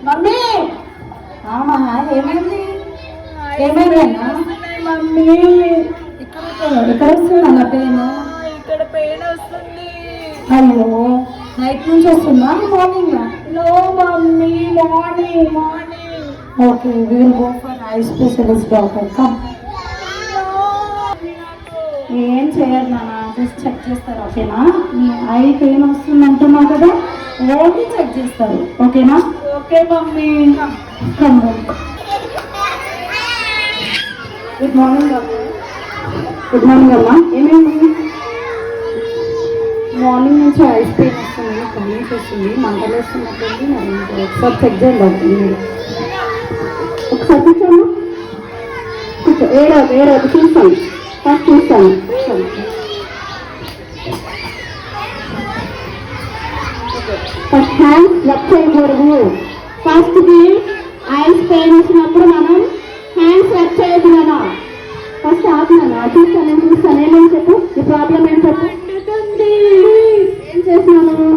Mummy ఏమైంది? ఏమైందన్నా? Mummy ఇక్కడ వస్తుందా పెయిన్? ఇక్కడ పెయిన్ వస్తుంది. అయ్యో, నైట్ నుంచి వస్తుందా morning? No mummy, morning morning. Okay, we will go for eye specialist doctor. Come. ఏం చేయరు నాన్న, జస్ట్ చెక్ చేస్తారు. ఓకేనా? మీ ఐ పెయిన్ వస్తుంది అంటున్నావు కదా, ఓన్లీ చెక్ చేస్తారు. ఓకేనా? Okay mummy. Come. Good morning అమ్మా. గుడ్ మార్నింగ్ అమ్మా. ఏమేమి? మార్నింగ్ నుంచి ఐస్ పెయిన్ వస్తుంది, కన్నీస్ వస్తుంది, మంటలు వస్తున్నట్టుంది. మరి ఒకసారి చెక్ చేయండి మీరు. ఒకసారి కూర్చోమ్మా, కూర్చో. ఏడవద్దు చూస్తాను, ఫస్ట్ చూస్తాను. ఫస్ట్ హ్యాండ్స్ లెఫ్ట్ చేయకూడదు. ఫస్ట్కి ఐస్ పెయిన్ వచ్చినప్పుడు మనం హ్యాండ్స్ లెఫ్ట్ చేయదు కదా. ఫస్ట్ ఆపున్నాను, చూస్తాను, నేను చూస్తాను. ఏమని చెప్పు, ఈ ప్రాబ్లం ఏం చెప్పు. ఏం చేసినాను?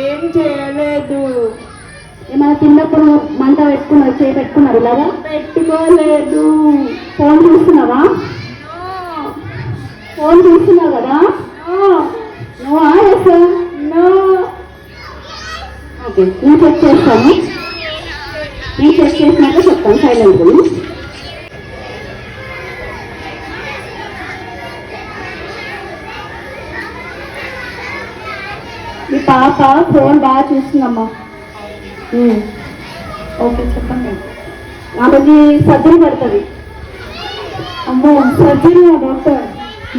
ఏం చేయలేదు. ఏమైనా తిన్నప్పుడు మంట పెట్టుకున్నారు, చేయి పెట్టుకున్నారు ఇలాగా? పెట్టుకోలేదు. ఫోన్ చూస్తున్నావా? ఫోన్ చూస్తున్నావు కదా? నువ్వా? ఎస్. నో. ఓకే, నేను చెక్ చేస్తాను. నేను చెక్ చేసినాక చెప్తాను. సైలెంట్. మీ పాప ఫోన్ బాగా చూస్తుందమ్మా. ఓకే, చెప్పండి. ఆమెకి సర్జరీ పడుతుంది. అమ్మో, సర్జరీ డాక్టర్?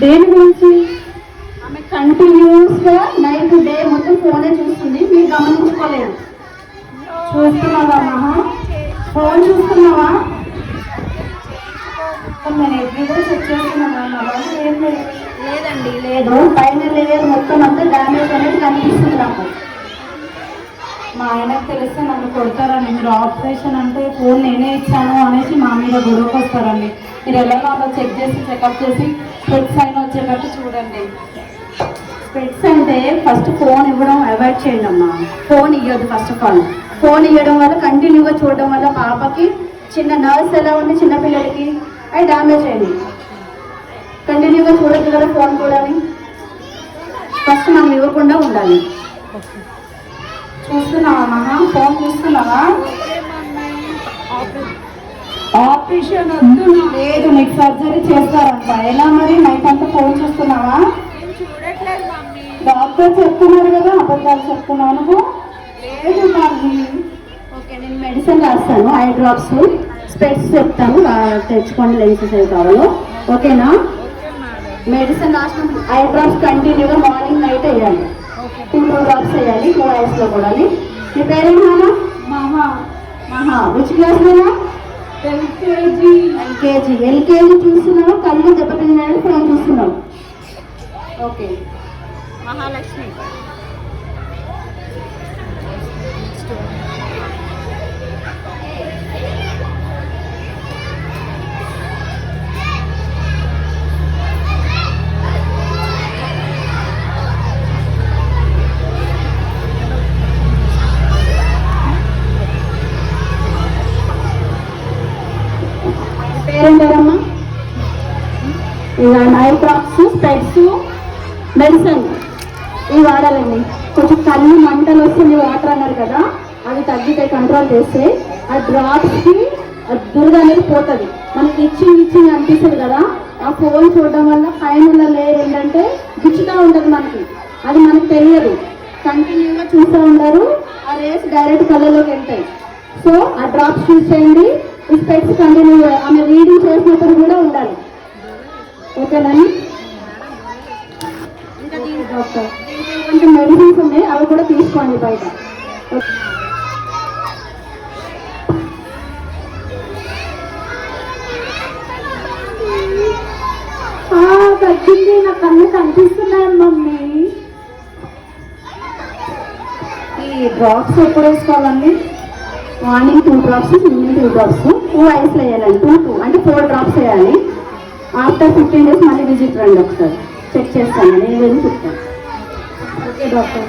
దేని గురించి? ఆమె కంటిన్యూస్గా నైట్ డే మొత్తం ఫోనే చూస్తుంది, మీరు గమనించుకోలేదు. చూస్తున్నావా మహా? ఫోన్ చూస్తున్నావా? నేను ఎవ్రీ కూడా చెక్ చేస్తున్నావా? ఏం లేదు. లేదండి, లేదు. పైన లేయర్ మొత్తం అంతా డ్యామేజ్ అనేది కనిపిస్తుంది నాకు. మా ఆయనకు తెలిస్తే నన్ను కొడతారండి. మీరు ఆపరేషన్ అంటే ఫోన్ నేనే ఇచ్చాను అనేసి మా మీద గొడవకు వస్తారండి. మీరు ఎలాగో అలా చెక్ చేసి చెకప్ చేసి స్పెట్స్ అయిన వచ్చేటట్టు చూడండి. స్పెట్స్ అంటే ఫస్ట్ ఫోన్ ఇవ్వడం అవాయిడ్ చేయండి అమ్మా. ఫోన్ ఇవ్వదు. ఫస్ట్ ఆఫ్ ఆల్ ఫోన్ ఇవ్వడం వల్ల కంటిన్యూగా చూడడం వల్ల పాపకి చిన్న నర్వ్స్ ఎలా ఉంది చిన్నపిల్లలకి అవి డ్యామేజ్ అయింది. కంటిన్యూగా చూడొద్దు కదా ఫోన్ కూడా. ఫస్ట్ మనం ఇవ్వకుండా ఉండాలి. చూస్తున్నావా మహా? ఫోన్ చూస్తున్నావా? ఆపరేషన్ వద్దు. లేదు, నీకు సర్జరీ చేస్తారంట. ఎలా మరి? నైట్ అంతా ఫోన్ చూస్తున్నావా? చూడట్లేదు మమ్మీ. డాక్టర్ చెప్తున్నారు కదా, అబద్ధాలు చెప్తున్నావు నువ్వు? లేదు మమ్మీ. ఓకే, నేను మెడిసిన్ రాస్తాను, ఐ డ్రాప్స్, స్పెట్స్ చెప్తాను, తెచ్చుకోండి లెన్సెస్ అవి కావాలో. ఓకేనా? మెడిసిన్ రాసిన ఐ డ్రాప్స్ కంటిన్యూగా మార్నింగ్ నైట్ వేయాలి. 2 డ్రాప్స్ వేయాలి, 2 ఐస్లో కూడా. మీ పేరేమన్నా? మహా. మహా. విచ్ క్లాస్లోనా? ఎల్కేజీ. ఎల్కేజీ చూస్తున్నావు, కళ్ళు దెబ్బతిన్నాడు, ఫోన్ చూస్తున్నావు. ఓకే. మహాలక్ష్మి. పేరేంటారమ్మా? ఐ డ్రాప్స్, స్పెట్స్, మెడిసిన్ ఇవి వాడాలండి. కొంచెం కళ్ళు మంటలు వస్తుంది, వాటర్ అన్నారు కదా, అవి తగ్గితే కంట్రోల్ చేస్తే ఆ డ్రాప్స్కి దురద అనేది పోతుంది. మనకి ఇచ్చింగ్ అనిపిస్తుంది కదా, ఆ ఫోన్ చూడడం వల్ల పైన లేయర్ ఏంటంటే గిచ్చుతూ ఉంటుంది మనకి, అది మనకు తెలియదు. కంటిన్యూగా చూస్తూ ఉంటారు, ఆ రేస్ డైరెక్ట్ కళ్ళలోకి వెళ్తాయి. సో ఆ డ్రాప్స్ యూజ్ చేయండి. ఈ స్పెట్స్ కంటిన్యూగా ఆమె రీడింగ్ చేసినప్పుడు కూడా ఉండాలి. ఓకేనండి? డాక్టర్ కొంచెం మెడిసిన్స్ ఉన్నాయి, అవి కూడా తీసుకోండి బయట. తగ్గింది, నా కళ్ళు కనిపిస్తున్నాయి మమ్మీ. ఈ డ్రాప్స్ ఎప్పుడు వేసుకోవాలండి? మార్నింగ్ 2 డ్రాప్స్, ఈవినింగ్ 2 డ్రాప్స్, 2 ఐస్లో వేయాలండి. 2 అంటే 4 డ్రాప్స్ వేయాలి. ఆఫ్టర్ 15 days మళ్ళీ విజిట్ రండి, ఒకసారి చెక్ చేస్తాను, నేను చెప్తాను. Okay doctor.